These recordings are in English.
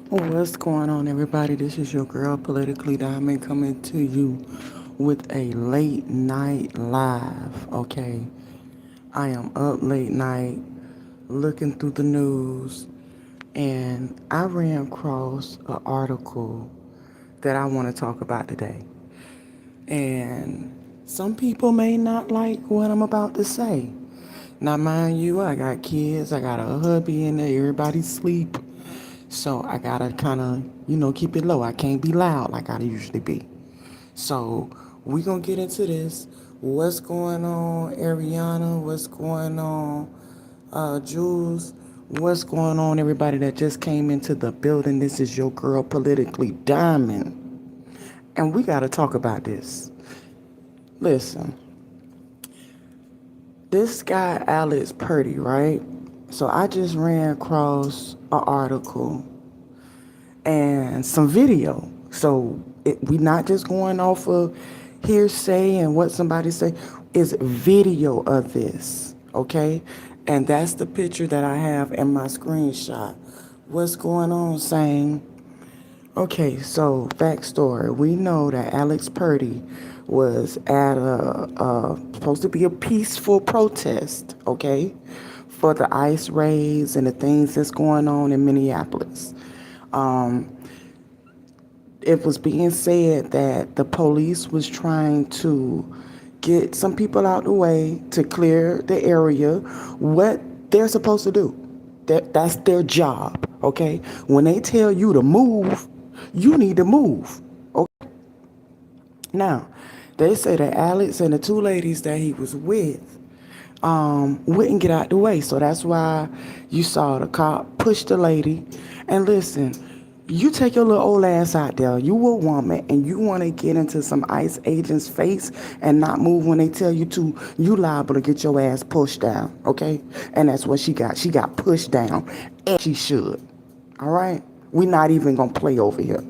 What's going on, everybody? This is your girl, Politically Diamond, coming to you with a late night live. Okay, I am up late night looking through the news, and I ran across an article that I want to talk about today. And some people may not like what I'm about to say. Now, mind you, I got kids, I got a hubby in there, everybody sleep. So I gotta kind of, keep it low. I can't be loud like I usually be. So we gonna get into this. What's going on, Ariana? What's going on, Jules? What's going on, everybody that just came into the building? This is your girl, Politically Diamond. And we gotta talk about this. Listen, this guy, Alex Purdy, right? So I just ran across an article and some video. So we not just going off of hearsay and what somebody say. Is video of this, okay? And that's the picture that I have in my screenshot. What's going on, saying? Okay, so backstory. We know that Alex Purdy was at supposed to be a peaceful protest, okay, for the ICE raids and the things that's going on in Minneapolis. Um, it was being said that the police was trying to get some people out the way to clear the area. What they're supposed to do, that's their job, okay? When they tell you to move, you need to move, okay? Now, they say that Alex and the two ladies that he was with wouldn't get out the way. So that's why you saw the cop push the lady. And listen, you take your little old ass out there. You a woman and you want to get into some ICE agent's face and not move when they tell you to, you liable to get your ass pushed down, okay? And that's what she got. She got pushed down, and she should. All right? We not even going to play over here.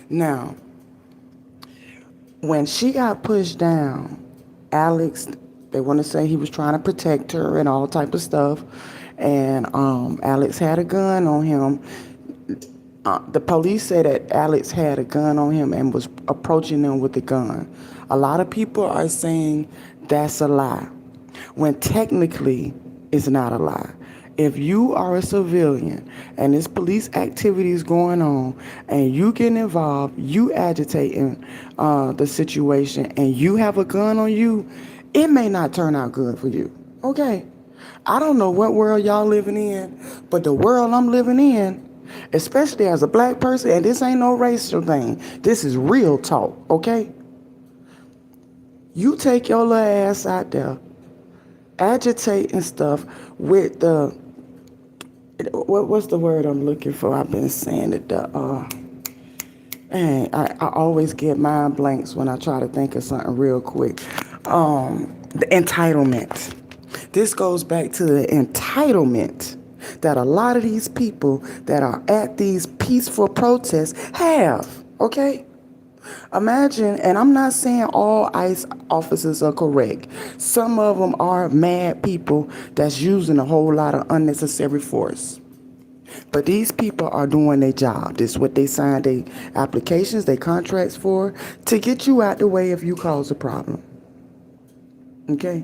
Now, when she got pushed down, Alex, they want to say he was trying to protect her and all type of stuff. And Alex had a gun on him. The police said that Alex had a gun on him and was approaching them with the gun. A lot of people are saying that's a lie, when technically it's not a lie. If you are a civilian and there's police activities going on and you getting involved, you agitating the situation, and you have a gun on you, it may not turn out good for you. Okay? I don't know what world y'all living in, but the world I'm living in, especially as a black person, and this ain't no racial thing, this is real talk, okay? You take your little ass out there, agitate and stuff with the, what's the word I'm looking for? I've been saying it, I always get mind blanks when I try to think of something real quick. The entitlement. This goes back to the entitlement that a lot of these people that are at these peaceful protests have, okay? Imagine, and I'm not saying all ICE officers are correct. Some of them are mad people that's using a whole lot of unnecessary force. But these people are doing their job. This is what they signed their applications, their contracts for, to get you out the way if you cause a problem. Okay?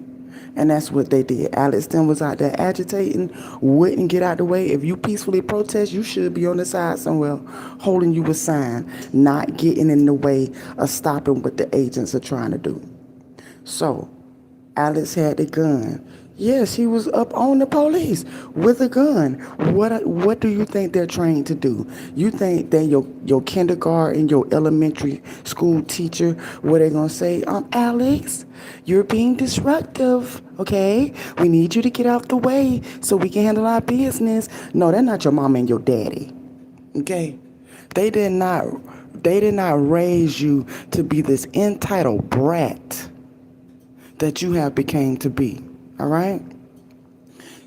And that's what they did. Alex then was out there agitating, wouldn't get out the way. If you peacefully protest, you should be on the side somewhere holding you a sign, not getting in the way of stopping what the agents are trying to do. So, Alex had the gun. Yes, he was up on the police with a gun. What do you think they're trained to do? You think that your kindergarten, your elementary school teacher, what they gonna say? Alex, you're being disruptive. Okay, we need you to get out the way so we can handle our business. No, they're not your mom and your daddy. Okay, they did not. They did not raise you to be this entitled brat that you have became to be. All right?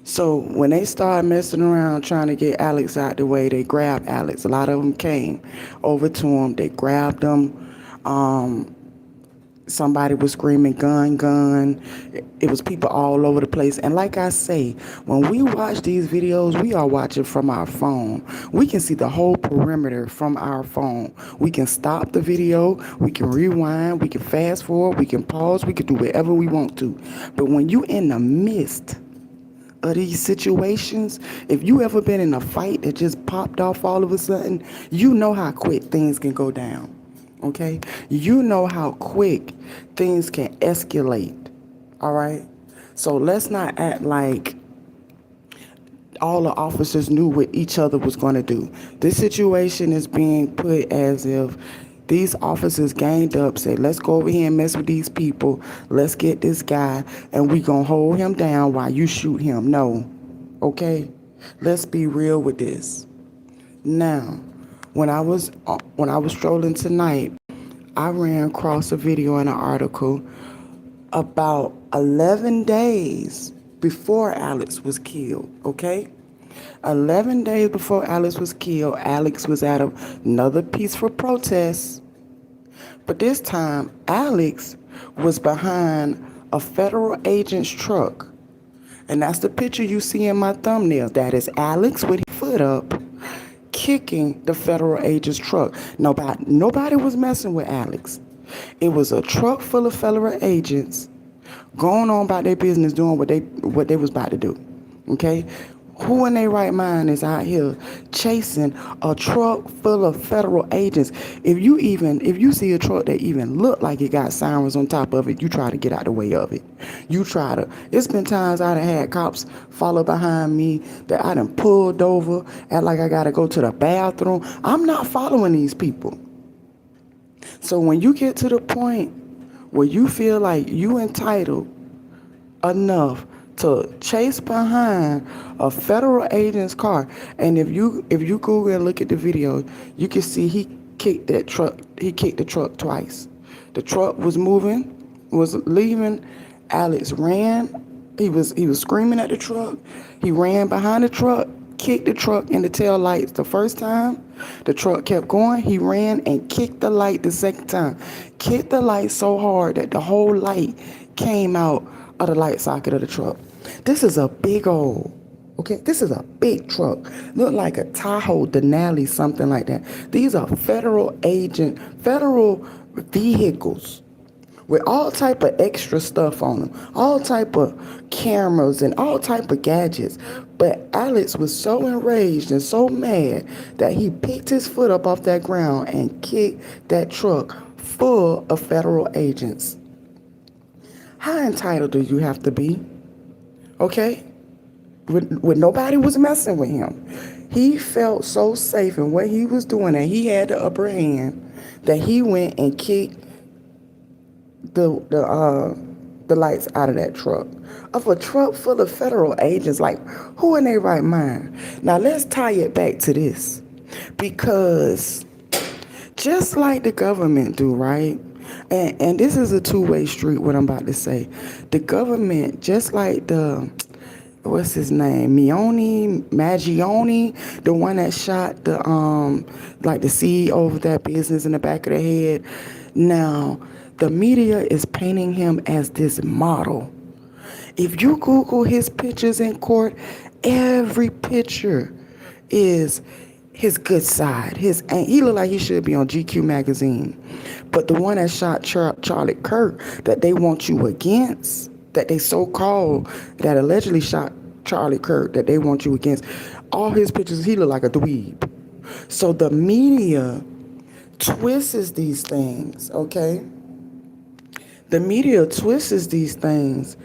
So when they started messing around trying to get Alex out the way, they grabbed Alex. A lot of them came over to him. They grabbed him, Somebody was screaming gun, gun. It was people all over the place. And like I say, when we watch these videos, we are watching from our phone. We can see the whole perimeter from our phone. We can stop the video, we can rewind, we can fast forward, we can pause, we can do whatever we want to. But when you in the midst of these situations, if you ever been in a fight that just popped off all of a sudden, you know how quick things can go down. Okay? You know how quick things can escalate. All right? So let's not act like all the officers knew what each other was going to do. This situation is being put as if these officers ganged up, said, let's go over here and mess with these people. Let's get this guy, and we going to hold him down while you shoot him. No. Okay? Let's be real with this. Now, when I was strolling tonight, I ran across a video and an article about 11 days before Alex was killed, okay? 11 days before Alex was killed, Alex was at another peaceful protest. But this time, Alex was behind a federal agent's truck. And that's the picture you see in my thumbnail. That is Alex with his foot up, kicking the federal agent's truck. Nobody was messing with Alex. It was a truck full of federal agents going on about their business, doing what they was about to do. Okay? Who in their right mind is out here chasing a truck full of federal agents? If you see a truck that even look like it got sirens on top of it, you try to get out the way of it. It's been times I done had cops follow behind me that I done pulled over, act like I gotta go to the bathroom. I'm not following these people. So when you get to the point where you feel like you entitled enough to chase behind a federal agent's car, and if you Google and look at the video, you can see he kicked the truck twice. The truck was leaving. Alex ran. He was screaming at the truck. He ran behind the truck, kicked the truck in the tail lights the first time. The truck kept going. He ran and kicked the light the second time. Kicked the light so hard that the whole light came out of the light socket of the truck. This is a big this is a big truck. Look like a Tahoe Denali, something like that. These are federal vehicles with all type of extra stuff on them, all type of cameras and all type of gadgets. But Alex was so enraged and so mad that he picked his foot up off that ground and kicked that truck full of federal agents. How entitled do you have to be? Okay? When nobody was messing with him. He felt so safe in what he was doing and he had the upper hand that he went and kicked the lights out of that truck. Of a truck full of federal agents, like who in their right mind? Now let's tie it back to this. Because just like the government do, right? And this is a two-way street, what I'm about to say. The government, just like what's his name? Maggione, the one that shot the CEO of that business in the back of the head. Now, the media is painting him as this model. If you Google his pictures in court, every picture is his good side. He look like he should be on GQ magazine. But the one that shot Charlie Kirk, that they want you against, that they so-called, that allegedly shot Charlie Kirk, that they want you against, all his pictures, he look like a dweeb. So the media twists these things, okay? The media twists these things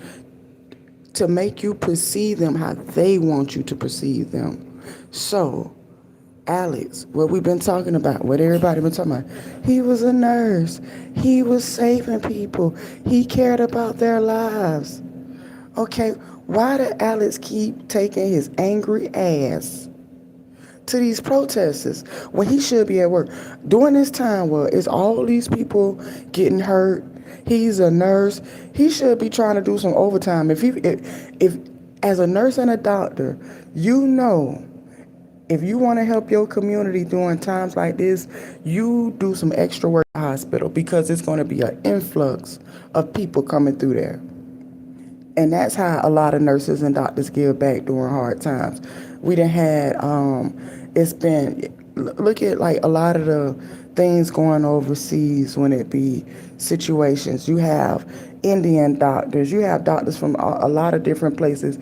to make you perceive them how they want you to perceive them. So, Alex, what we've been talking about, what everybody been talking about, he was a nurse. He was saving people. He cared about their lives. Okay, why did Alex keep taking his angry ass to these protesters when he should be at work? During this time where it's all these people getting hurt, he's a nurse. He should be trying to do some overtime. If as a nurse and a doctor, if you want to help your community during times like this, you do some extra work. hospital because it's going to be an influx of people coming through there. And that's how a lot of nurses and doctors give back during hard times. We done had it's been, look at like a lot of the things going overseas when it be situations. You have Indian doctors, you have doctors from a lot of different places,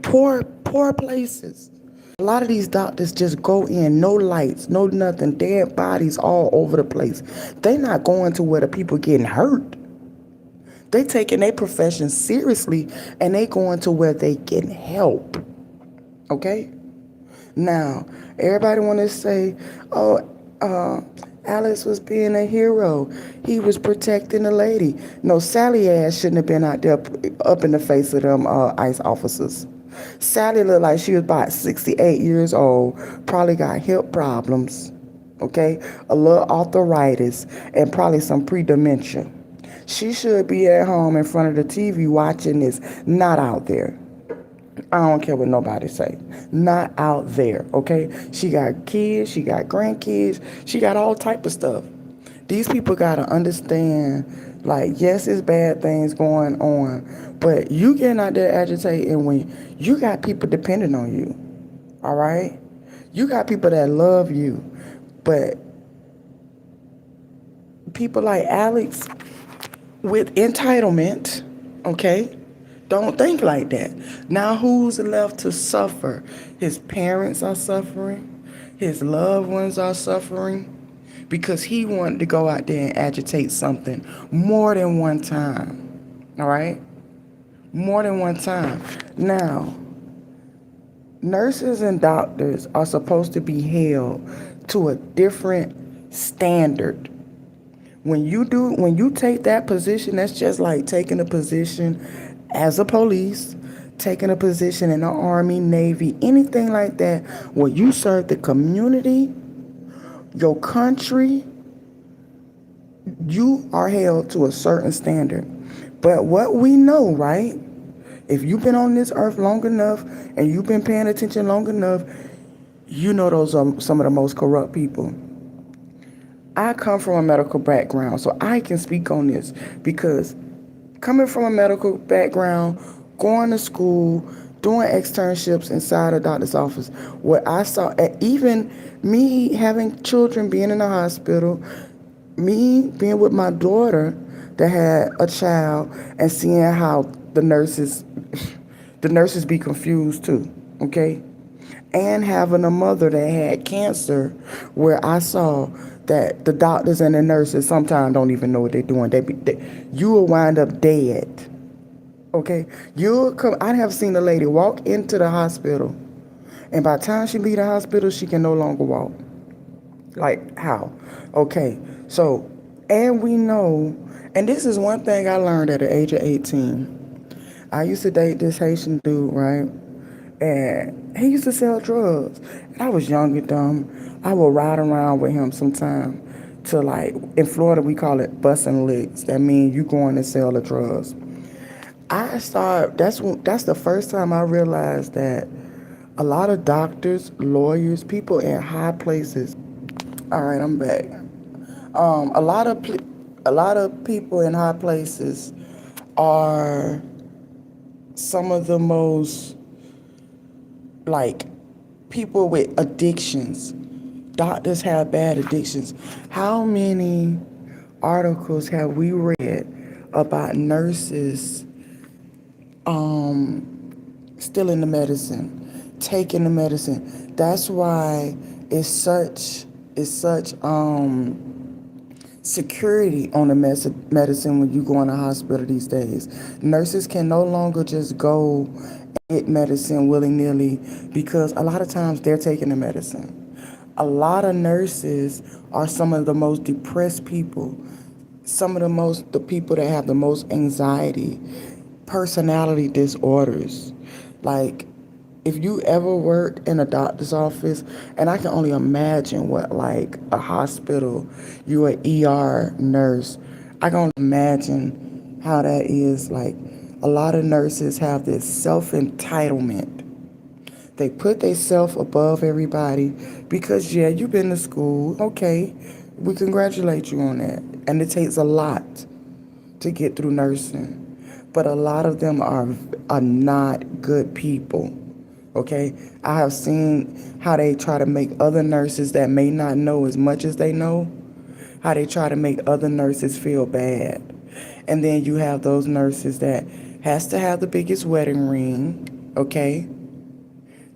poor places. A lot of these doctors just go in, no lights, no nothing, dead bodies all over the place. They not going to where the people getting hurt. They taking their profession seriously and they going to where they getting help. Okay? Now, everybody want to say, oh, Alex was being a hero. He was protecting the lady. No, Sally ass shouldn't have been out there up in the face of them ICE officers. Sally looked like she was about 68 years old, probably got hip problems, okay, a little arthritis, and probably some pre-dementia. She should be at home in front of the TV watching this, not out there. I don't care what nobody say. Not out there, okay? She got kids, she got grandkids, she got all type of stuff. These people got to understand, like, yes, it's bad things going on, but you getting out there agitating when you got people depending on you, all right? You got people that love you, but people like Alex with entitlement, okay, don't think like that. Now who's left to suffer? His parents are suffering. His loved ones are suffering because he wanted to go out there and agitate something more than one time. All right? More than one time. Now, nurses and doctors are supposed to be held to a different standard. When you take that position, that's just like taking a position as a police, taking a position in the Army, Navy, anything like that, where you serve the community, your country, you are held to a certain standard. But what we know, right? If you've been on this earth long enough and you've been paying attention long enough, you know those are some of the most corrupt people. I come from a medical background, so I can speak on this because coming from a medical background, going to school, doing externships inside a doctor's office, what I saw, even me having children, being in the hospital, me being with my daughter that had a child, and seeing how the nurses be confused too, okay? And having a mother that had cancer, where I saw that the doctors and the nurses sometimes don't even know what they're doing. You will wind up dead. Okay, you'll come. I have seen a lady walk into the hospital, and by the time she leave the hospital, she can no longer walk. Like how? Okay, so and we know, and this is one thing I learned at the age of 18. I used to date this Haitian dude, right? And he used to sell drugs. And I was young and dumb. I would ride around with him sometime to, like, in Florida we call it busting licks. That means you going to sell the drugs. That's the first time I realized that a lot of doctors, lawyers, people in high places. All right, I'm back. A lot of people in high places are some of the most, like, people with addictions. Doctors have bad addictions. How many articles have we read about nurses stealing the medicine, taking the medicine? That's why it's such security on the medicine when you go in the hospital these days. Nurses can no longer just go and get medicine willy-nilly because a lot of times they're taking the medicine. A lot of nurses are some of the most depressed people, the people that have the most anxiety, personality disorders. Like, if you ever worked in a doctor's office, and I can only imagine what, like, a hospital, you an ER nurse, I can only imagine how that is. Like, a lot of nurses have this self-entitlement. They put themselves above everybody because, yeah, you've been to school, okay, We congratulate you on that. And it takes a lot to get through nursing. But a lot of them are not good people. Okay? I have seen how they try to make other nurses that may not know as much as they know, how they try to make other nurses feel bad. And then you have those nurses that has to have the biggest wedding ring, okay?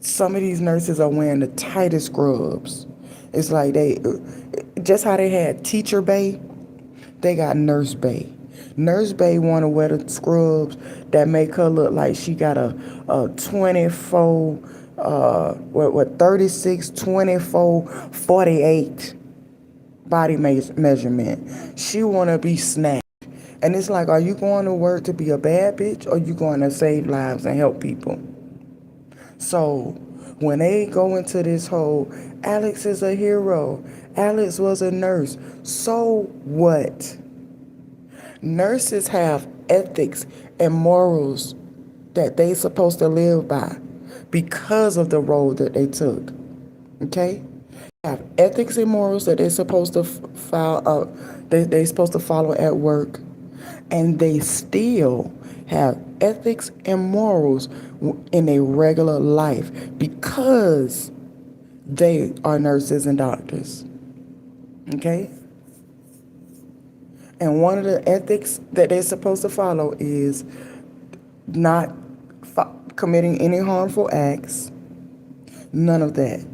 Some of these nurses are wearing the tightest scrubs. It's like just how they had teacher bay, they got nurse bay. Nurse bay want to wear the scrubs that make her look like she got a 24, 36, 24, 48 body measurement. She want to be snatched. And it's like, are you going to work to be a bad bitch, or you going to save lives and help people? So when they go into this whole, Alex is a hero, Alex was a nurse, so what? Nurses have ethics and morals that they supposed to live by because of the role that they took. Okay? They have ethics and morals that they're supposed to follow. They're supposed to follow at work, and they still have ethics and morals in a regular life because they are nurses and doctors. Okay? And one of the ethics that they're supposed to follow is not committing any harmful acts. None of that.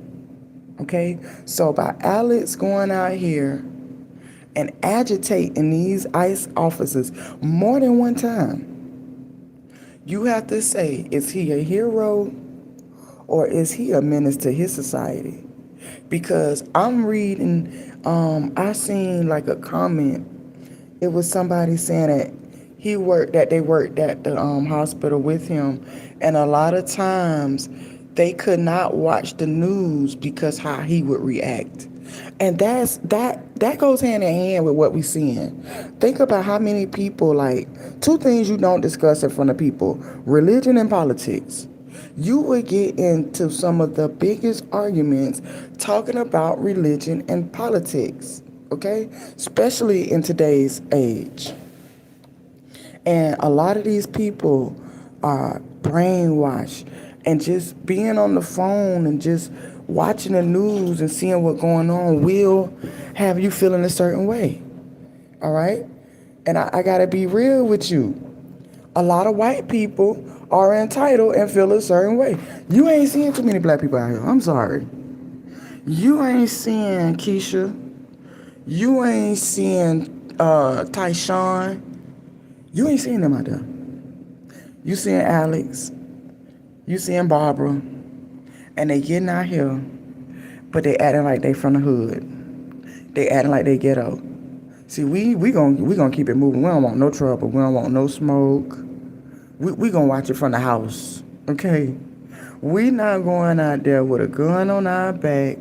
Okay? So by Alex going out here and agitating these ICE officers more than one time, you have to say, is he a hero or is he a menace to his society? Because I'm reading, I seen like a comment. It was somebody saying that they worked at the hospital with him, and a lot of times they could not watch the news because how he would react. And that goes hand in hand with what we're seeing. Think about how many people, like, two things you don't discuss in front of people: religion and politics. You would get into some of the biggest arguments talking about religion and politics, okay? Especially in today's age. And a lot of these people are brainwashed, and just being on the phone and just watching the news and seeing what's going on will have you feeling a certain way. All right? And I got to be real with you. A lot of white people are entitled and feel a certain way. You ain't seeing too many black people out here. I'm sorry. You ain't seeing Keisha. You ain't seeing Tyshawn. You ain't seeing them out there. You seeing Alex. You seeing Barbara. And they getting out here, but they acting like they from the hood. They acting like they ghetto. See, we gonna keep it moving. We don't want no trouble. We don't want no smoke. We gonna watch it from the house, okay? We not going out there with a gun on our back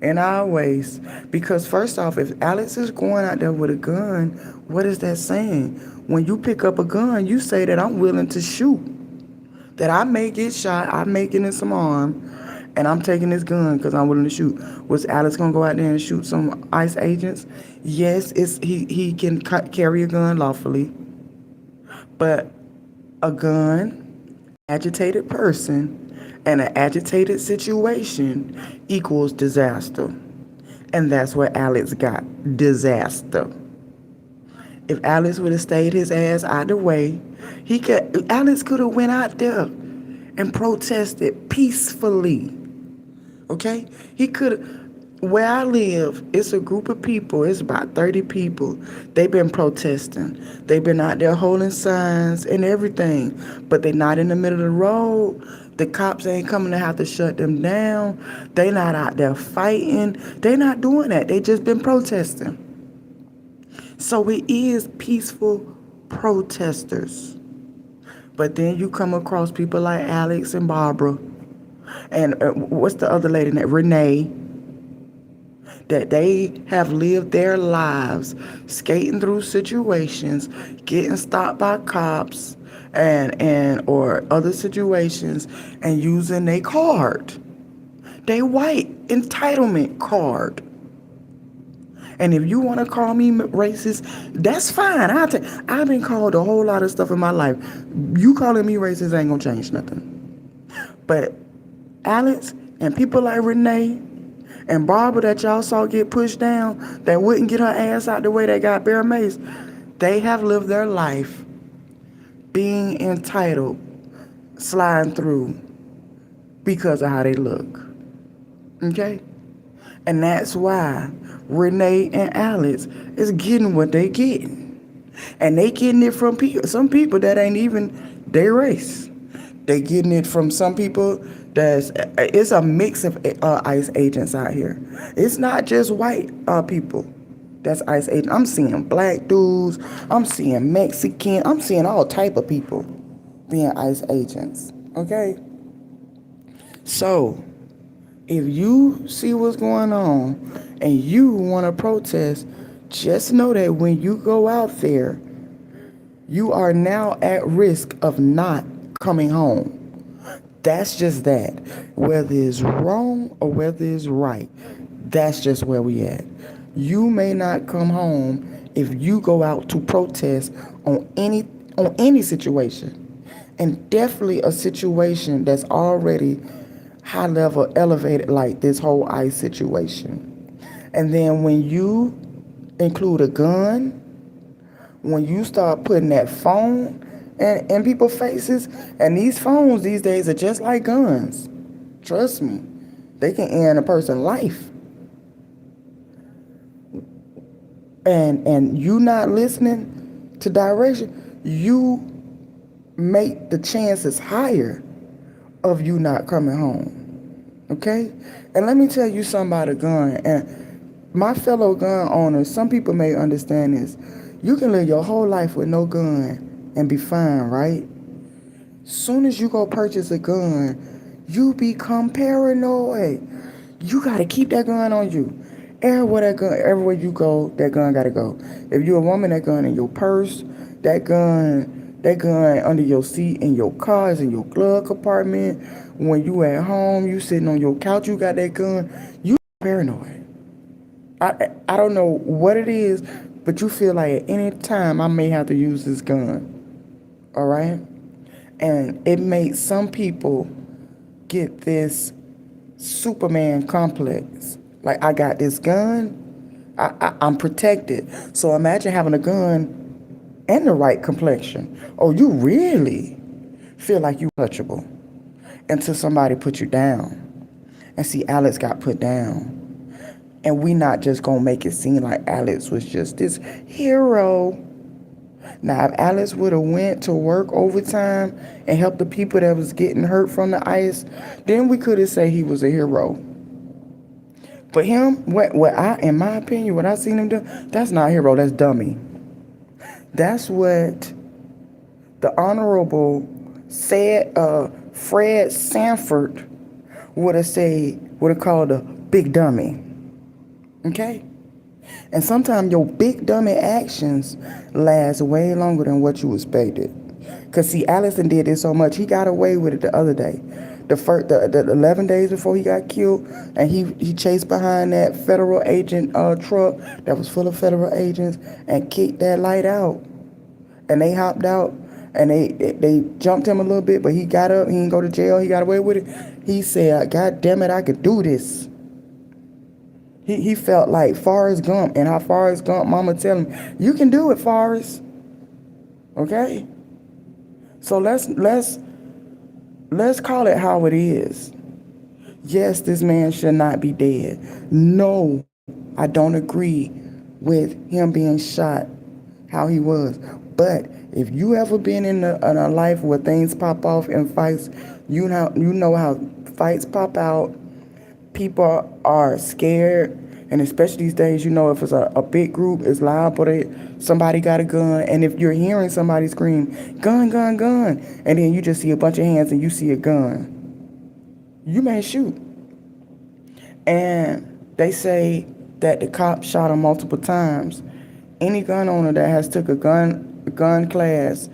and our waist, because first off, if Alex is going out there with a gun, what is that saying? When you pick up a gun, you say that I'm willing to shoot. That I may get shot, I may get in some harm, and I'm taking this gun because I'm willing to shoot. Was Alex gonna go out there and shoot some ICE agents? Yes, he can carry a gun lawfully, but a gun, agitated person, and an agitated situation equals disaster, and that's what Alex got: disaster. If Alex would have stayed his ass out the way, Alex could have went out there and protested peacefully. Okay? He could. Where I live, it's a group of people. It's about 30 people. They've been protesting. They've been out there holding signs and everything, but they're not in the middle of the road. The cops ain't coming to have to shut them down. They not out there fighting. They not doing that. They just been protesting. So it is peaceful protesters. But then you come across people like Alex and Barbara, and what's the other lady name? Renee, that they have lived their lives skating through situations, getting stopped by cops and or other situations, and using their card, they white entitlement card. And if you want to call me racist, that's fine. I've been called a whole lot of stuff in my life. You calling me racist ain't gonna change nothing. But Alex and people like Renee and Barbara that y'all saw get pushed down, that wouldn't get her ass out the way, that got bare mace, they have lived their life being entitled, sliding through because of how they look. Okay? And that's why Renee and Alex is getting what they getting. And they getting it from some people that ain't even their race. They getting it from some people it's a mix of ICE agents out here. It's not just white people that's ICE agents. I'm seeing black dudes. I'm seeing Mexican. I'm seeing all type of people being ICE agents. Okay? So, if you see what's going on and you want to protest, just know that when you go out there, you are now at risk of not coming home. That's just that. Whether it's wrong or whether it's right, that's just where we at. You may not come home if you go out to protest on any situation. And definitely a situation that's already high level elevated, like this whole ICE situation. And then when you include a gun, when you start putting that phone in people's faces, and these phones these days are just like guns. Trust me, they can end a person's life. And you not listening to direction, you make the chances higher of you not coming home. Okay? And let me tell you something about a gun. And my fellow gun owners, some people may understand this. You can live your whole life with no gun and be fine, right? Soon as you go purchase a gun, you become paranoid. You gotta keep that gun on you. Everywhere you go, that gun gotta go. If you're a woman, that gun in your purse, that gun under your seat in your car, is in your glove compartment. When you at home, you sitting on your couch, you got that gun. You paranoid. I don't know what it is, but you feel like at any time I may have to use this gun. All right? And it makes some people get this Superman complex. Like, I got this gun, I'm protected. So imagine having a gun and the right complexion. Oh, you really feel like you touchable until somebody put you down. And see, Alex got put down. And we not just gonna make it seem like Alex was just this hero. Now, if Alex would have went to work overtime and helped the people that was getting hurt from the ice, then we could have said he was a hero. But him, in my opinion, what I seen him do, that's not a hero, that's dummy. That's what the Honorable Fred Sanford would have called a big dummy. Okay? And sometimes your big dummy actions last way longer than what you expected. Because see, Allison did this so much, he got away with it the other day. The 11 days before he got killed, and he chased behind that federal agent truck that was full of federal agents and kicked that light out. And they hopped out, and they jumped him a little bit, but he got up, he didn't go to jail, he got away with it. He said, God damn it, I could do this. He felt like Forrest Gump, and how Forrest Gump mama tell him, you can do it, Forrest. Okay? So let's call it how it is. Yes, this man should not be dead. No, I don't agree with him being shot how he was. But if you ever been in a life where things pop off in fights, you know how fights pop out. People are scared, and especially these days, if it's a big group, it's loud, but somebody got a gun, and if you're hearing somebody scream, gun, gun, gun, and then you just see a bunch of hands and you see a gun, you may shoot. And they say that the cop shot him multiple times. Any gun owner that has took a gun class,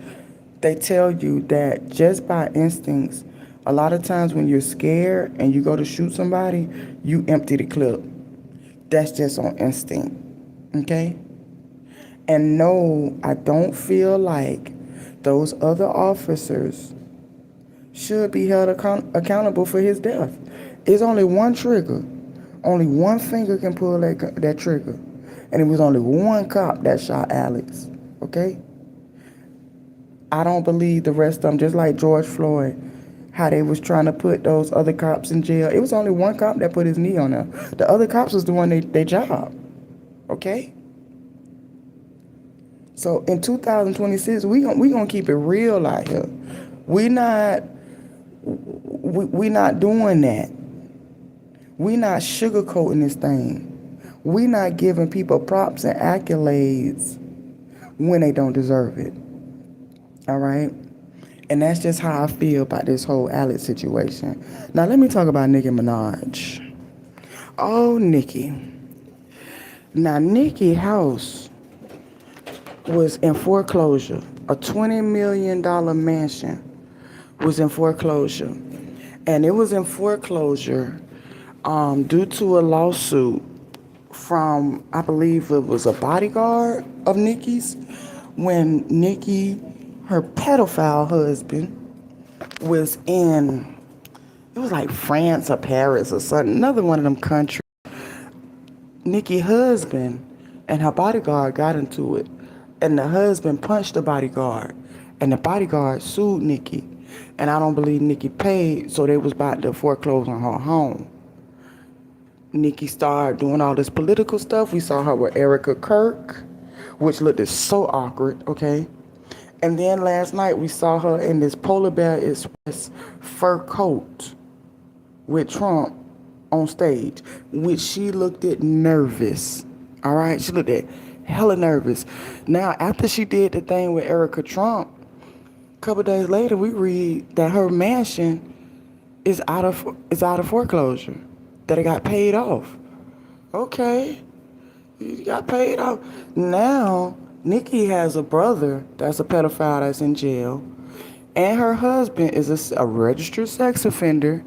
they tell you that just by instincts, a lot of times when you're scared and you go to shoot somebody, you empty the clip. That's just on instinct. Okay? And no, I don't feel like those other officers should be held accountable for his death. It's only one trigger. Only one finger can pull that trigger. And it was only one cop that shot Alex. Okay? I don't believe the rest of them, just like George Floyd, how they was trying to put those other cops in jail. It was only one cop that put his knee on them. The other cops was doing their job. Okay? So in 2026, we gonna keep it real out here. We not we not doing that. We not sugarcoating this thing. We not giving people props and accolades when they don't deserve it. All right? And that's just how I feel about this whole Alex situation. Now let me talk about Nicki Minaj. Oh, Nicki. Now Nicki house was in foreclosure. A $20 million mansion was in foreclosure. And it was in foreclosure due to a lawsuit from, I believe it was a bodyguard of Nicki's, when Nicki, her pedophile husband, was in, it was like France or Paris or something, another one of them countries. Nicki's husband and her bodyguard got into it, and the husband punched the bodyguard, and the bodyguard sued Nicki, and I don't believe Nicki paid, so they was about to foreclose on her home. Nicki started doing all this political stuff. We saw her with Erica Kirk, which looked so awkward, okay? And then last night we saw her in this Polar Bear Express fur coat with Trump on stage, which she looked at nervous. All right, she looked at hella nervous. Now, after she did the thing with Erica Trump, a couple days later we read that her mansion is out of foreclosure, that it got paid off. Okay, you got paid off. Now Nicki has a brother that's a pedophile that's in jail, and her husband is a registered sex offender.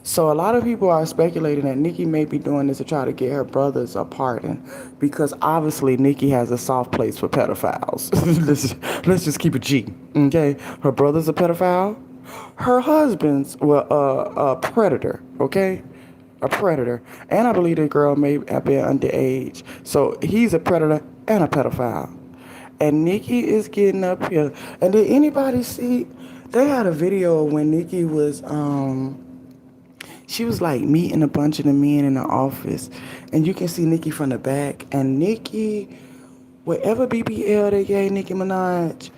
So a lot of people are speculating that Nicki may be doing this to try to get her brothers a pardon, because obviously Nicki has a soft place for pedophiles. let's just keep it G, okay? Her brother's a pedophile. Her husband's a predator, okay? A predator. And I believe the girl may have been underage. So he's a predator and a pedophile. And Nicki is getting up here. And did anybody see? They had a video when Nicki was she was like meeting a bunch of the men in the office, and you can see Nicki from the back. And Nicki, whatever BBL they gave Nicki Minaj,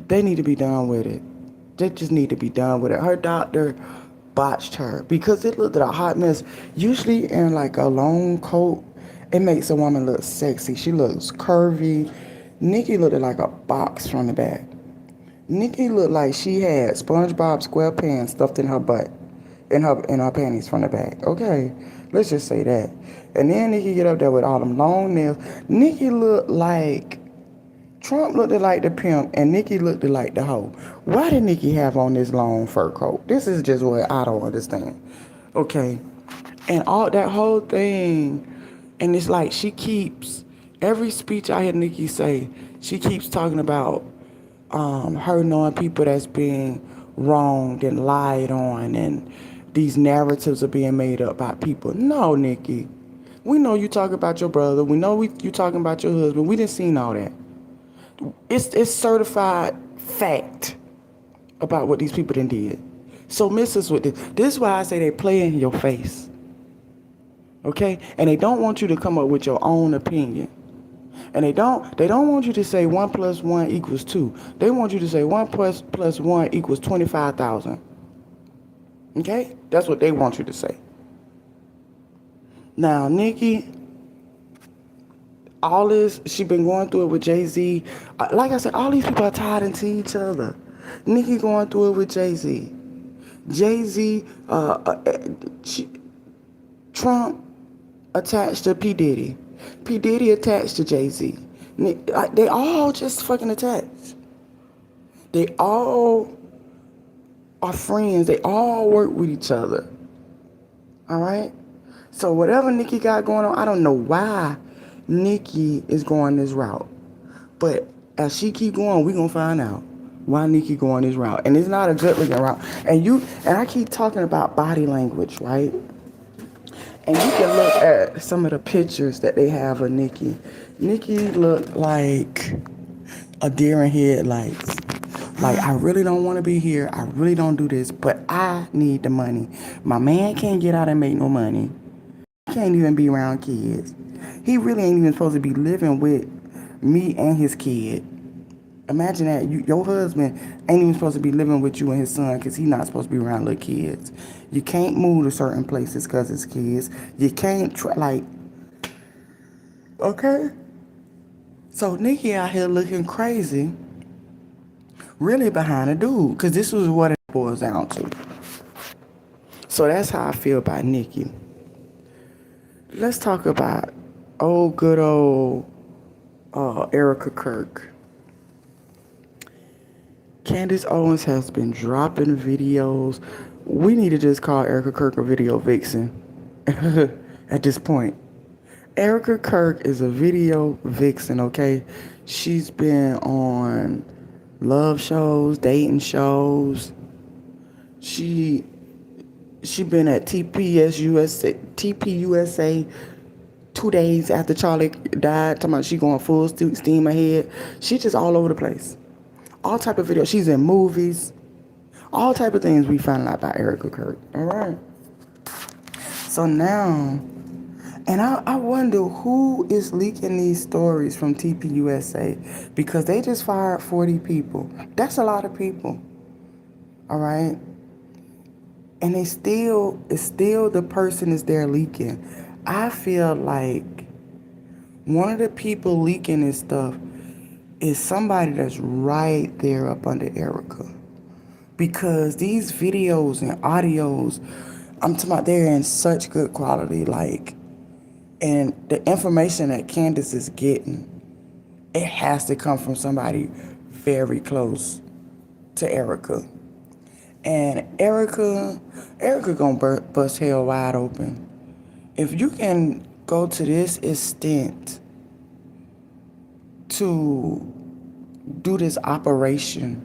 they need to be done with it. They just need to be done with it. Her doctor botched her because it looked like a hot mess. Usually in like a long coat, it makes a woman look sexy. She looks curvy. Nicki looked like a box from the back. Nicki looked like she had SpongeBob SquarePants stuffed in her butt, in her panties from the back. Okay, let's just say that. And then Nicki get up there with all them long nails. Nicki looked like Trump looked like the pimp, and Nicki looked like the hoe. Why did Nicki have on this long fur coat? This is just what I don't understand. Okay, and all that whole thing, and it's like she keeps, every speech I hear Nicki say, she keeps talking about her knowing people that's being wronged and lied on, and these narratives are being made up by people. No, Nicki, we know you talking about your brother. We know you talking about your husband. We didn't see all that. It's certified fact about what these people done did. So miss us with this. This is why I say they play in your face. Okay? And they don't want you to come up with your own opinion. And they don't want you to say 1 + 1 = 2. They want you to say 1 + 1 = 25,000. Okay? That's what they want you to say. Now, Nicki, all this, she been going through it with Jay-Z. Like I said, all these people are tied into each other. Nicki going through it with Jay-Z. Jay-Z, Trump attached to P. Diddy. P. Diddy attached to Jay-Z. They all just fucking attached. They all are friends. They all work with each other. All right? So whatever Nicki got going on, I don't know why Nikki is going this route. But as she keep going, we gonna find out why Nikki going this route. And it's not a good looking route. And I keep talking about body language, right? And you can look at some of the pictures that they have of Nikki. Nikki looked like a deer in headlights. Like, I really don't want to be here. I really don't do this, but I need the money. My man can't get out and make no money. He can't even be around kids. He really ain't even supposed to be living with me and his kid. Imagine that. Your husband ain't even supposed to be living with you and his son because he's not supposed to be around little kids. You can't move to certain places because it's kids. You can't, okay? So Nikki out here looking crazy, really behind a dude, because this was what it boils down to. So that's how I feel about Nikki. Let's talk about good old Erica Kirk. Candace Owens has been dropping videos. We need to just call Erica Kirk a video vixen at this point. Erica Kirk is a video vixen, okay? She's been on love shows, dating shows. She been at TPUSA 2 days after Charlie died. Talking about she going full steam ahead. She just all over the place. All type of videos. She's in movies. All type of things we find out about Erica Kirk. All right. So now, and I wonder who is leaking these stories from TPUSA, because they just fired 40 people. That's a lot of people. All right. And it's still the person is there leaking. I feel like one of the people leaking this stuff is somebody that's right there up under Erica. Because these videos and audios, I'm talking about, they're in such good quality, and the information that Candace is getting, it has to come from somebody very close to Erica. And Erica gonna bust hell wide open. If you can go to this extent to do this operation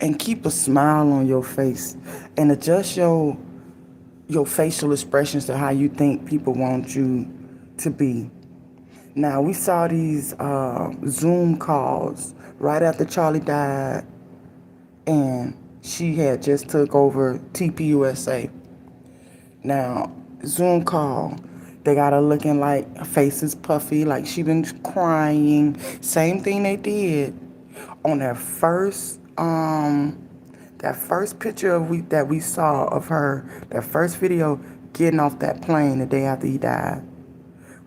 and keep a smile on your face and adjust your facial expressions to how you think people want you to be. Now, we saw these Zoom calls right after Charlie died, and she had just took over TPUSA. Now, Zoom call, they got her looking like her face is puffy, like she been crying. Same thing they did on that first picture that we saw of her, that first video getting off that plane the day after he died.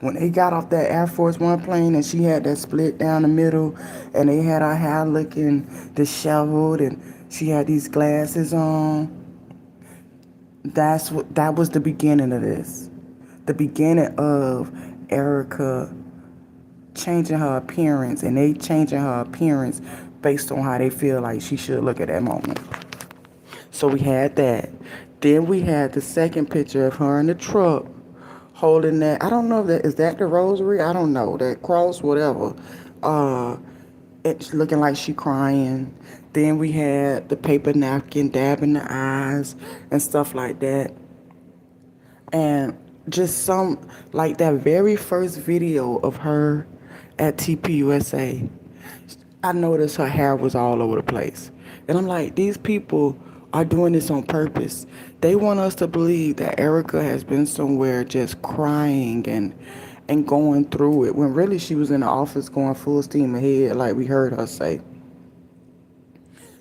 When they got off that Air Force One plane and she had that split down the middle and they had her hair looking disheveled and she had these glasses on, that was the beginning of this. The beginning of Erica changing her appearance, and they changing her appearance based on how they feel like she should look at that moment. So we had that. Then we had the second picture of her in the truck holding that. I don't know is that the rosary? I don't know. That cross, whatever. It's looking like she crying. Then we had the paper napkin dabbing the eyes and stuff like that. And just like that very first video of her at TPUSA, I noticed her hair was all over the place. And I'm like, these people are doing this on purpose. They want us to believe that Erica has been somewhere just crying and going through it, when really she was in the office going full steam ahead, like we heard her say.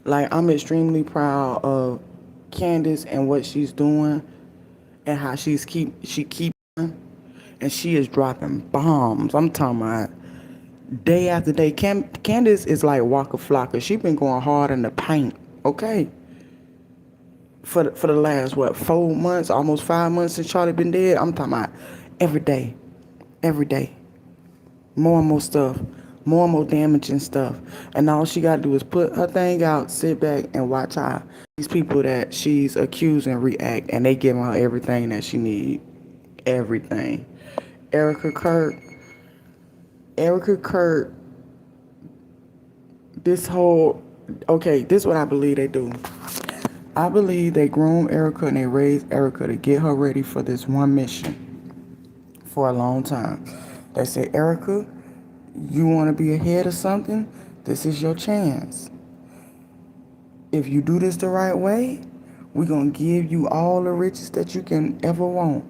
Like, I'm extremely proud of Candace and what she's doing and how she keeps and she is dropping bombs. I'm talking about day after day. Candace is like Waka Flocka. She been going hard in the paint, okay? For the last, 4 months, almost 5 months since Charlie been dead. I'm talking about every day. More and more stuff. More and more damaging stuff. And all she got to do is put her thing out, sit back, and watch how these people that she's accusing react. And they giving her everything that she need. Everything. Erica Kirk, Erica Kirk, this whole, okay, this is what I believe they do. I believe they groom Erica and they raise Erica to get her ready for this one mission for a long time. They say, Erica, you want to be ahead of something? This is your chance. If you do this the right way, we're going to give you all the riches that you can ever want.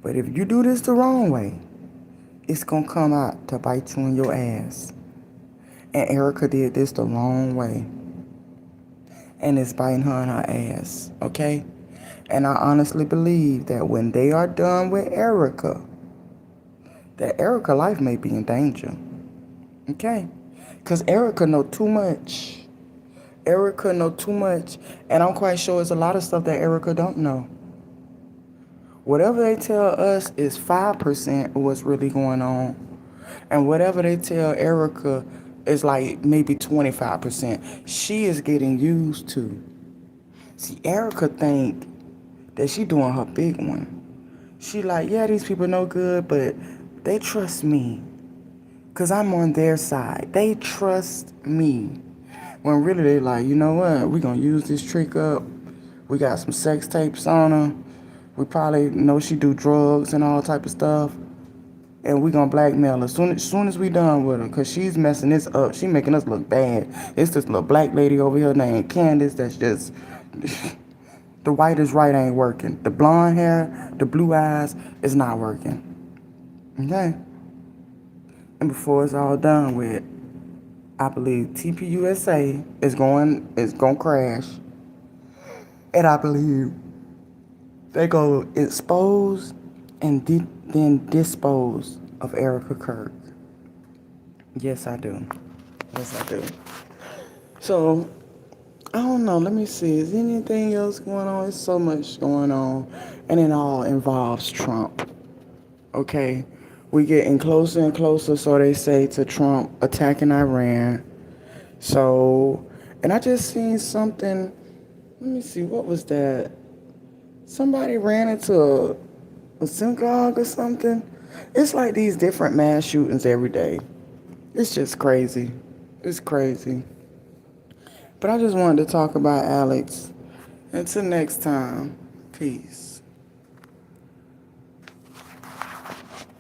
But if you do this the wrong way, it's going to come out to bite you in your ass. And Erica did this the wrong way. And it's biting her in her ass, okay? And I honestly believe that when they are done with Erica, that Erica life may be in danger, okay? Because Erica know too much. Erica know too much. And I'm quite sure it's a lot of stuff that Erica don't know. Whatever they tell us is 5% of what's really going on. And whatever they tell Erica is like maybe 25%. She is getting used to. See, Erica think that she doing her big one. She like, yeah, these people no good, but they trust me. Because I'm on their side. They trust me. When really they like, you know what? We going to use this trick up. We got some sex tapes on her. We probably know she do drugs and all type of stuff. And we gonna blackmail her soon as we done with her. Because she's messing this up. She making us look bad. It's this little black lady over here named Candace that's just... the white is right ain't working. The blonde hair, the blue eyes is not working. Okay? And before it's all done with, I believe TPUSA is gonna crash. And I believe they go expose and then dispose of Erica Kirk. Yes, I do. Yes, I do. So, I don't know. Let me see. Is anything else going on? There's so much going on. And it all involves Trump. Okay? We getting closer and closer, so they say, to Trump attacking Iran. So, and I just seen something. Let me see. What was that? Somebody ran into a synagogue or something. It's like these different mass shootings every day. It's just crazy. It's crazy. But I just wanted to talk about Alex. Until next time, peace.